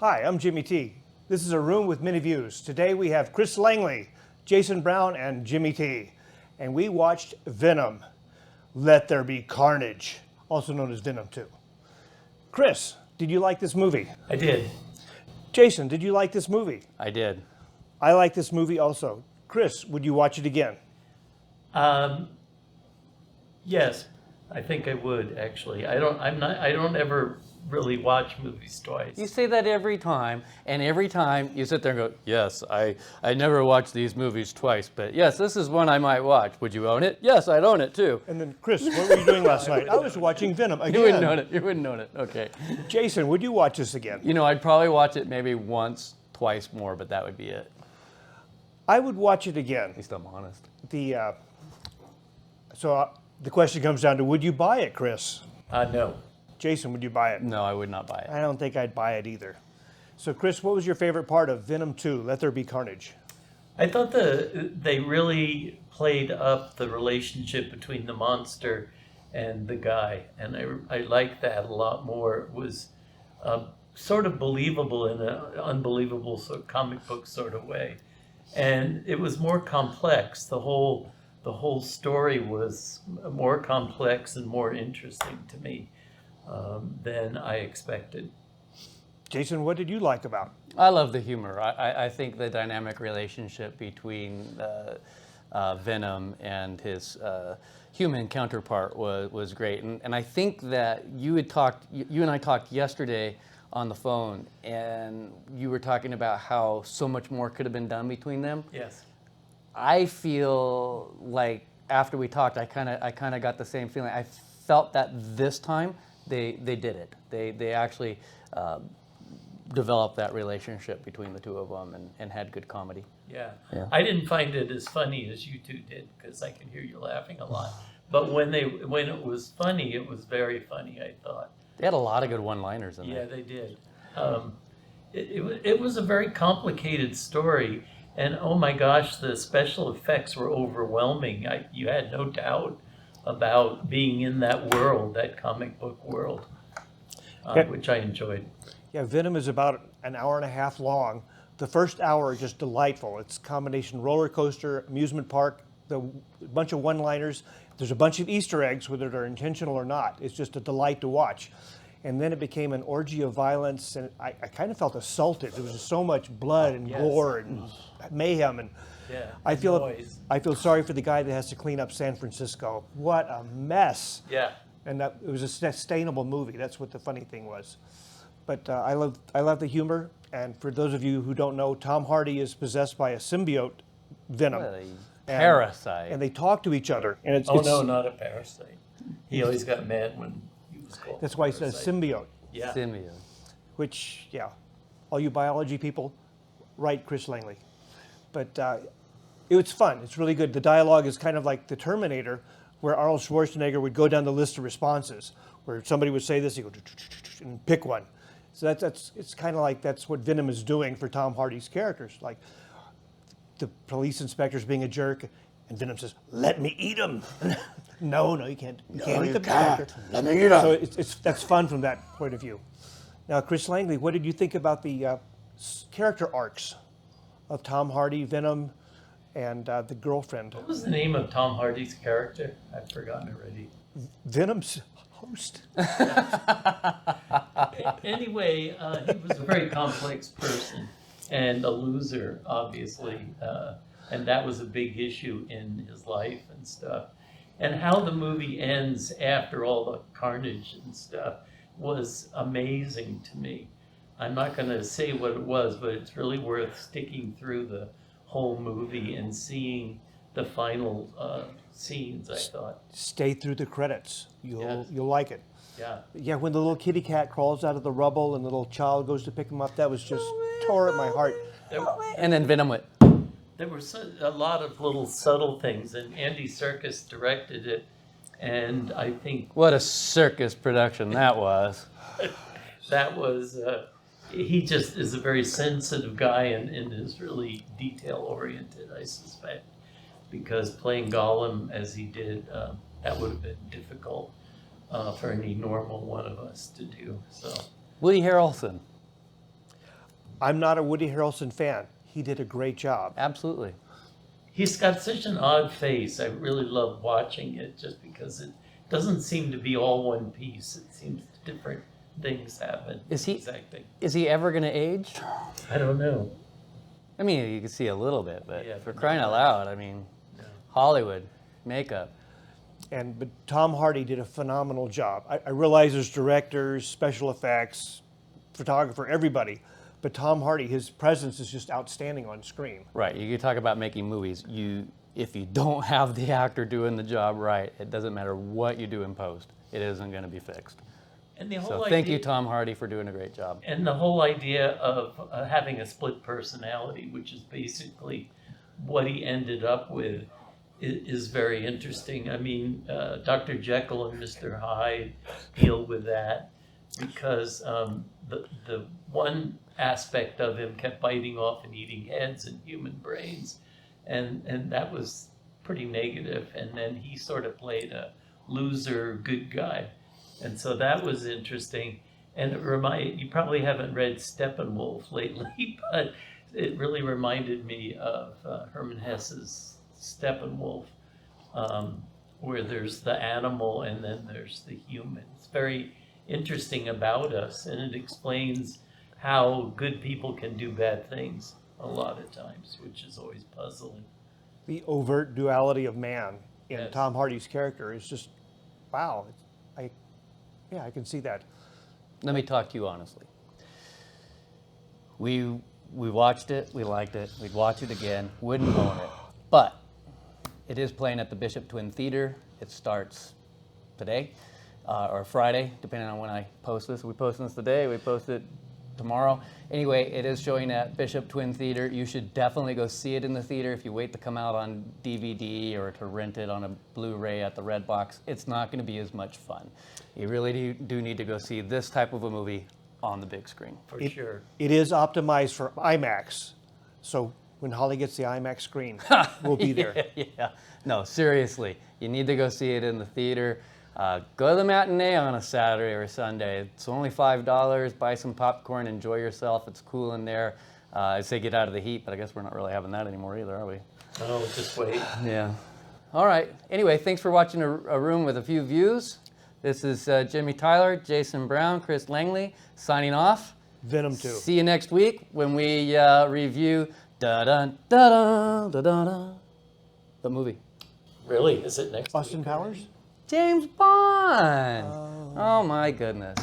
Hi, I'm Jimmy T. This is A Room with Many Views. Today we have Chris Langley, Jason Brown, and Jimmy T. And we watched Venom, Let There Be Carnage, also known as Venom 2. Chris, did you like this movie? I did. Jason, did you like this movie? I did. I like this movie also. Chris, would you watch it again? Yes, I think I would actually. I don't ever really watch movies twice. You say that every time, and every time you sit there and go, yes, I never watch these movies twice, but yes, this is one I might watch. Would you own it? Yes, I'd own it too. And then, Chris, what were you doing last night? I was watching Venom again. You wouldn't own it. You wouldn't own it. Okay. Jason, would you watch this again? You know, I'd probably watch it maybe once, twice more, but that would be it. I would watch it again. At least I'm honest. The question comes down to, would you buy it, Chris? No. Jason, would you buy it? No, I would not buy it. I don't think I'd buy it either. So, Chris, what was your favorite part of Venom 2, Let There Be Carnage? I thought they really played up the relationship between the monster and the guy, and I liked that a lot more. It was sort of believable in an unbelievable sort of comic book sort of way, and it was more complex. The whole story was more complex and more interesting to me than I expected. Jason, what did you like about it? I love the humor. I think the dynamic relationship between Venom and his human counterpart was great. And I think that you and I talked yesterday on the phone, and you were talking about how so much more could have been done between them. Yes. I feel like after we talked, I kind of got the same feeling. I felt that this time they did it. They actually developed that relationship between the two of them and had good comedy. Yeah. Yeah. I didn't find it as funny as you two did because I could hear you laughing a lot. But when it was funny, it was very funny, I thought. They had a lot of good one-liners in there. Yeah, they did. It was a very complicated story, and oh my gosh, the special effects were overwhelming. You had no doubt about being in that world, that comic book world, which I enjoyed. Yeah, Venom is about an hour and a half long. The first hour is just delightful. It's a combination roller coaster, amusement park, a bunch of one-liners. There's a bunch of Easter eggs, whether they're intentional or not. It's just a delight to watch. And then it became an orgy of violence, and I kind of felt assaulted. There was just so much blood and gore and mayhem, and Yeah, I feel noise. sorry for the guy that has to clean up San Francisco. What a mess! Yeah. And it was a sustainable movie. That's what the funny thing was. But I love the humor. And for those of you who don't know, Tom Hardy is possessed by a symbiote Venom. What a parasite. And they talk to each other. And it's, No, not a parasite. He always got mad when he was called. that's why he says parasite. symbiote. Yeah. Simeon. Which, yeah, all you biology people, write Chris Langley. But it was fun. It's really good. The dialogue is kind of like the Terminator, where Arnold Schwarzenegger would go down the list of responses, where somebody would say this, he would go and pick one. So it's kind of like that's what Venom is doing for Tom Hardy's characters. Like the police inspector's being a jerk, and Venom says, "Let me eat him." No, you can't. You can't eat the inspector. Let me eat him. So that's fun from that point of view. Now, Chris Langley, what did you think about the character arcs of Tom Hardy, Venom, and the girlfriend? What was the name of Tom Hardy's character? I've forgotten already. Venom's host. Anyway, he was a very complex person and a loser, obviously. And that was a big issue in his life and stuff. And how the movie ends after all the carnage and stuff was amazing to me. I'm not going to say what it was, but it's really worth sticking through the whole movie and seeing the final scenes, I thought. Stay through the credits. Yes. You'll like it. Yeah. Yeah, when the little kitty cat crawls out of the rubble and the little child goes to pick him up, that was just tore at my heart. And then Venom went, There were a lot of little subtle things, and Andy Serkis directed it, and I think what a circus production that was. that was, he just is a very sensitive guy and is really detail-oriented, I suspect, because playing Gollum as he did, that would have been difficult for any normal one of us to do. So Woody Harrelson. I'm not a Woody Harrelson fan. He did a great job. Absolutely. He's got such an odd face. I really love watching it just because it doesn't seem to be all one piece. It seems different things happen. Is he- Exactly. Is he ever going to age? I don't know. I mean, you can see a little bit, but Yeah, for but crying out loud, I mean, Hollywood, makeup. But Tom Hardy did a phenomenal job. I realize there's directors, special effects, photographer, everybody. But Tom Hardy, his presence is just outstanding on screen. Right, you talk about making movies. If you don't have the actor doing the job right, it doesn't matter what you do in post. It isn't going to be fixed. And the whole So idea, thank you, Tom Hardy, for doing a great job. And the whole idea of having a split personality, which is basically what he ended up with, is very interesting. I mean, Dr. Jekyll and Mr. Hyde deal with that because the one aspect of him kept biting off and eating heads and human brains, and that was pretty negative. And then he sort of played a loser good guy, and so that was interesting. And you probably haven't read Steppenwolf lately, but it really reminded me of Hermann Hesse's Steppenwolf, where there's the animal and then there's the human. It's very interesting about us, and it explains how good people can do bad things a lot of times, which is always puzzling. The overt duality of man in Yes. Tom Hardy's character is just, wow. I can see that. Let me talk to you honestly. We watched it, we liked it, we'd watch it again, wouldn't own it. But it is playing at the Bishop Twin Theater. It starts today or Friday, depending on when I post this. We post this today, we post it tomorrow. Anyway, it is showing at Bishop Twin Theater. You should definitely go see it in the theater. If you wait to come out on DVD or to rent it on a Blu-ray at the Redbox, it's not going to be as much fun. You really do need to go see this type of a movie on the big screen. For sure. It is optimized for IMAX. So when Holly gets the IMAX screen, we'll be there. Yeah. No, seriously, you need to go see it in the theater. Go to the matinee on a Saturday or Sunday. It's only $5. Buy some popcorn, enjoy yourself. It's cool in there. I'd say get out of the heat, but I guess we're not really having that anymore either, are we? Oh, just wait. Yeah. All right. Anyway, thanks for watching a room with a few views. This is Jimmy Tyler, Jason Brown, Chris Langley signing off. Venom 2. See you next week when we review the movie. Really? Is it next Austin week Powers? already? James Bond. Oh my goodness.